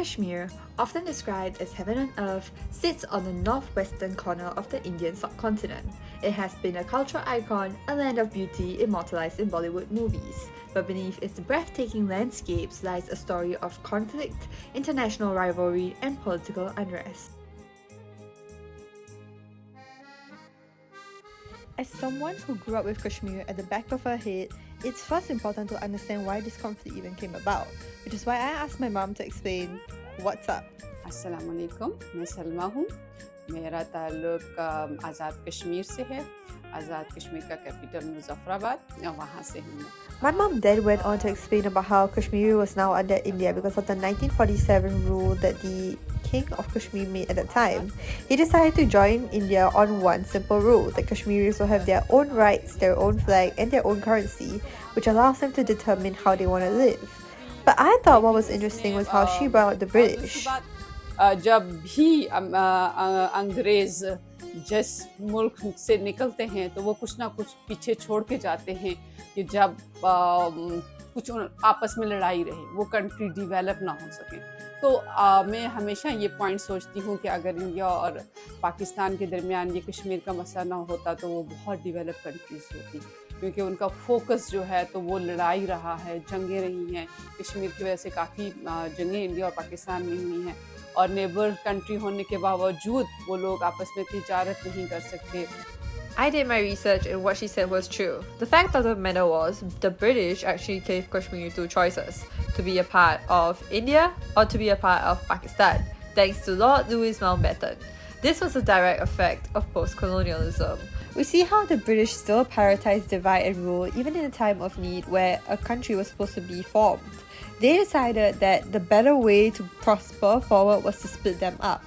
Kashmir, often described as heaven on earth, sits on the northwestern corner of the Indian subcontinent. It has been a cultural icon, a land of beauty immortalized in Bollywood movies. But beneath its breathtaking landscapes lies a story of conflict, international rivalry, and political unrest. As someone who grew up with Kashmir at the back of her head, it's first important to understand why this conflict even came about, which is why I asked my mom to explain what's up. अस्सलाम वालेकुम, मैं सलमा हूँ। मेरा ताल्लुक आज़ाद कश्मीर से है। आज़ाद कश्मीर का capital Muzaffarabad, वहाँ से हूँ मैं। My mom then went on to explain about how Kashmir was now under India because of the 1947 rule that the King of Kashmir made at the time. He decided to join India on one simple rule, that Kashmiris will have their own rights, their own flag and their own currency, which allows them to determine how they want to live. But I thought what was interesting was how she brought up the British. जब भी अंग्रेज जिस मुल्क से निकलते हैं तो वो कुछ ना कुछ पीछे छोड़ के जाते हैं कि जब कुछ आपस में लड़ाई रहे, वो कंट्री डेवलप ना हो सके। तो मैं हमेशा ये पॉइंट सोचती हूँ कि अगर इंडिया और पाकिस्तान के दरमियान ये कश्मीर का मसला ना होता तो वो बहुत डेवलप कंट्रीज होती, क्योंकि उनका फोकस जो है तो वो लड़ाई रहा है, जंगें रही हैं। कश्मीर की वजह से काफ़ी जंगें इंडिया और पाकिस्तान में हुई हैं, और नेबर कंट्री होने के बावजूद वो लोग आपस में तिजारत नहीं कर सकते। I did my research and what she said was true. The fact of the matter was, the British actually gave Kashmir two choices: to be a part of India or to be a part of Pakistan, thanks to Lord Louis Mountbatten. This was a direct effect of post-colonialism. We see how the British still prioritized divide and rule even in a time of need where a country was supposed to be formed. They decided that the better way to prosper forward was to split them up.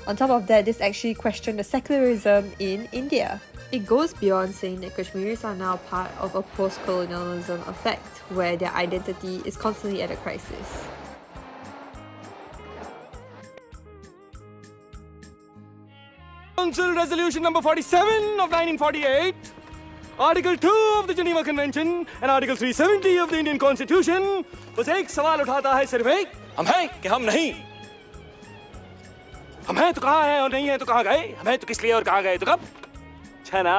On top of that, this actually questioned the secularism in India. It goes beyond saying that Kashmiris are now part of a post-colonialism effect, where their identity is constantly at a crisis. Council Resolution number 47 of 1948, Article 2 of the Geneva Convention and Article 370 of the Indian Constitution बस एक सवाल उठाता है, सिर्फ एक, हम हैं कि हम नहीं। हम हैं तो कहाँ हैं और नहीं हैं तो कहाँ गए, हम हैं तो किस लिए और कहाँ गए तो कब। छना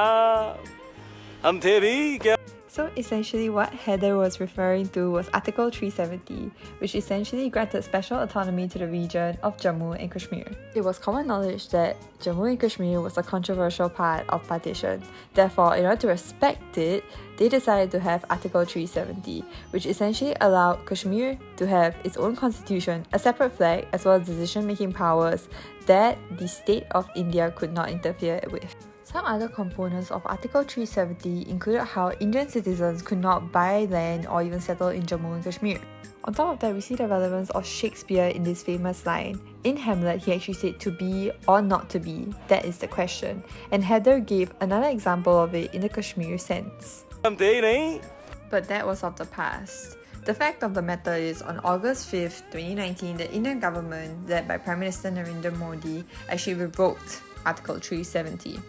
हम थे भी क्या। So essentially what Heather was referring to was Article 370, which essentially granted special autonomy to the region of Jammu and Kashmir. It was common knowledge that Jammu and Kashmir was a controversial part of partition. Therefore, in order to respect it, they decided to have Article 370, which essentially allowed Kashmir to have its own constitution, a separate flag, as well as decision-making powers that the state of India could not interfere with. Some other components of Article 370 included how Indian citizens could not buy land or even settle in Jammu and Kashmir. On top of that, we see the relevance of Shakespeare in this famous line. In Hamlet, he actually said, "To be or not to be, that is the question." And Heather gave another example of it in the Kashmir sense. But that was of the past. The fact of the matter is, on August 5th, 2019, the Indian government, led by Prime Minister Narendra Modi, actually revoked Article 370.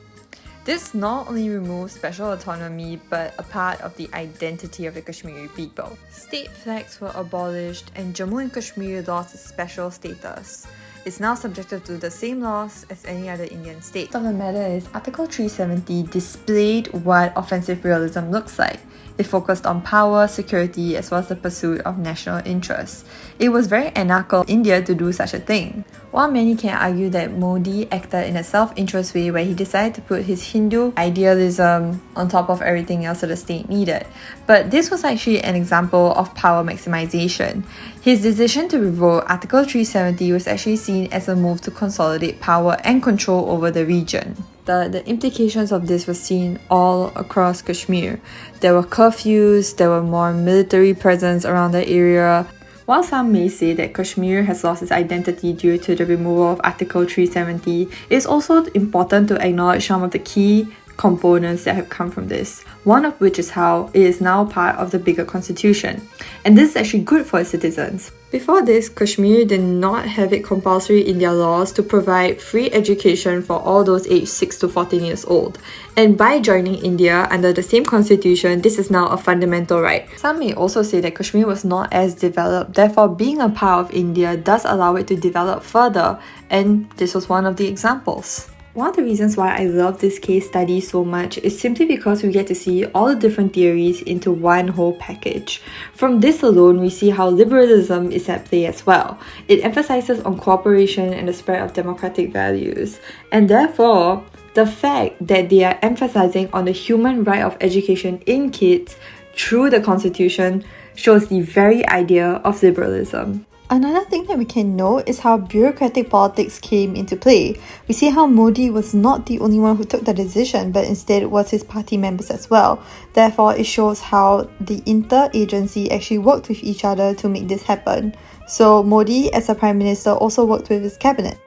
This not only removes special autonomy, but a part of the identity of the Kashmiri people. State flags were abolished and Jammu and Kashmir lost its special status. It's now subjected to the same laws as any other Indian state. The matter is, Article 370 displayed what offensive realism looks like. It focused on power, security, as well as the pursuit of national interests. It was very anarchical of India to do such a thing. While many can argue that Modi acted in a self-interest way where he decided to put his Hindu idealism on top of everything else that the state needed, but this was actually an example of power maximization. His decision to revoke Article 370 was actually seen as a move to consolidate power and control over the region. The implications of this were seen all across Kashmir. There were curfews, there were more military presence around the area. While some may say that Kashmir has lost its identity due to the removal of Article 370, it is also important to acknowledge some of the key components that have come from this. one of which is how it is now part of the bigger constitution. And this is actually good for its citizens. Before this, Kashmir did not have it compulsory in their laws to provide free education for all those aged 6 to 14 years old. And by joining India under the same constitution, this is now a fundamental right. Some may also say that Kashmir was not as developed, therefore being a part of India does allow it to develop further, and this was one of the examples. One of the reasons why I love this case study so much is simply because we get to see all the different theories into one whole package. From this alone, we see how liberalism is at play as well. It emphasizes on cooperation and the spread of democratic values. And therefore, the fact that they are emphasizing on the human right of education in kids through the constitution shows the very idea of liberalism. Another thing that we can note is how bureaucratic politics came into play. We see how Modi was not the only one who took the decision, but instead it was his party members as well. Therefore, it shows how the inter-agency actually worked with each other to make this happen. So Modi, as a Prime Minister, also worked with his cabinet.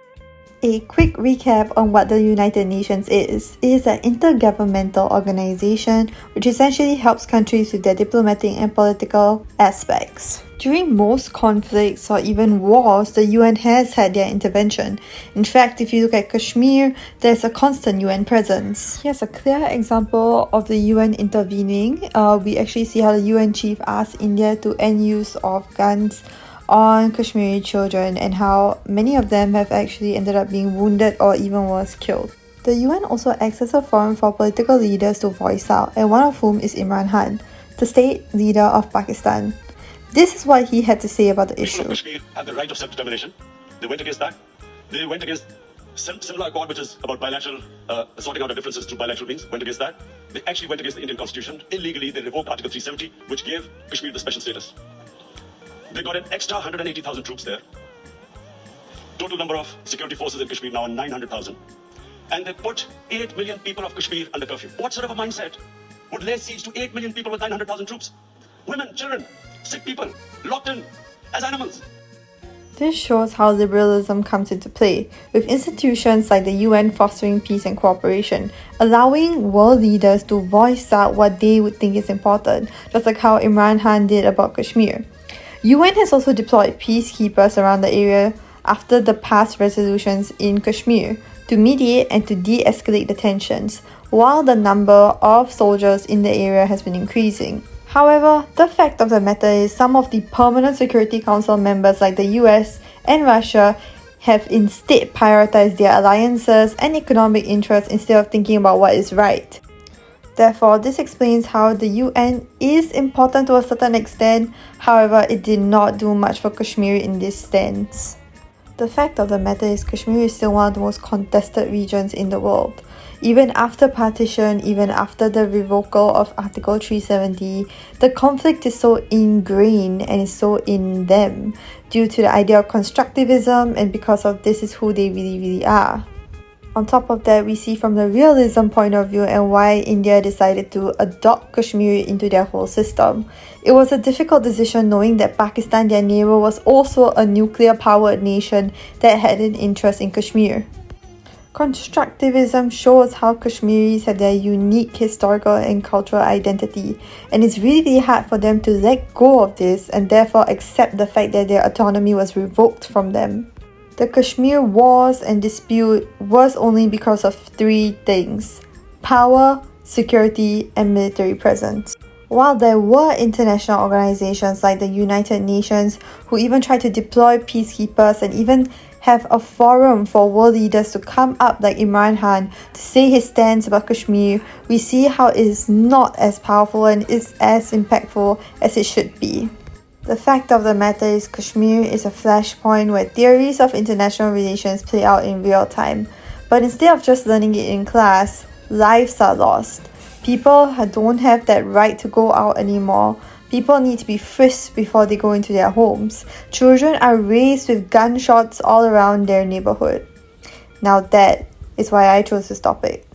A quick recap on what the United Nations is. It is an intergovernmental organization which essentially helps countries with their diplomatic and political aspects. During most conflicts or even wars, the UN has had their intervention. In fact, if you look at Kashmir, there's a constant UN presence. Here's a clear example of the UN intervening. We actually see how the UN chief asked India to end use of guns on Kashmiri children and how many of them have actually ended up being wounded or even worse, killed. The UN also acts as a forum for political leaders to voice out, and one of whom is Imran Khan, the state leader of Pakistan. This is what he had to say about the issue. People of Kashmir have the right of self-determination. They went against that. They went against Simla Accord, which is about bilateral sorting out of differences through bilateral means. Went against that. They actually went against the Indian Constitution. Illegally, they revoked Article 370, which gave Kashmir the special status. They got an extra 180,000 troops there. Total number of security forces in Kashmir now are 900,000. And they put 8 million people of Kashmir under curfew. What sort of a mindset would lay siege to 8 million people with 900,000 troops? Women, children, sick people, locked in as animals. This shows how liberalism comes into play, with institutions like the UN fostering peace and cooperation, allowing world leaders to voice out what they would think is important, just like how Imran Khan did about Kashmir. UN has also deployed peacekeepers around the area after the past resolutions in Kashmir to mediate and to de-escalate the tensions, while the number of soldiers in the area has been increasing. However, the fact of the matter is some of the Permanent Security Council members like the US and Russia have instead prioritized their alliances and economic interests instead of thinking about what is right. Therefore, this explains how the UN is important to a certain extent, however, it did not do much for Kashmir in this sense. The fact of the matter is Kashmir is still one of the most contested regions in the world. Even after partition, even after the revocal of Article 370, the conflict is so ingrained and is so in them due to the idea of constructivism, and because of this is who they really are. On top of that, we see from the realism point of view and why India decided to adopt Kashmir into their whole system. It was a difficult decision knowing that Pakistan, their neighbor, was also a nuclear-powered nation that had an interest in Kashmir. Constructivism shows how Kashmiris have their unique historical and cultural identity, and it's really hard for them to let go of this and therefore accept the fact that their autonomy was revoked from them. The Kashmir wars and dispute was only because of three things: power, security, and military presence. While there were international organizations like the United Nations who even tried to deploy peacekeepers and even have a forum for world leaders to come up like Imran Khan to say his stance about Kashmir, we see how it is not as powerful and is as impactful as it should be. The fact of the matter is Kashmir is a flashpoint where theories of international relations play out in real time. But instead of just learning it in class, lives are lost. People don't have that right to go out anymore. People need to be frisked before they go into their homes. Children are raised with gunshots all around their neighborhood. Now that is why I chose this topic.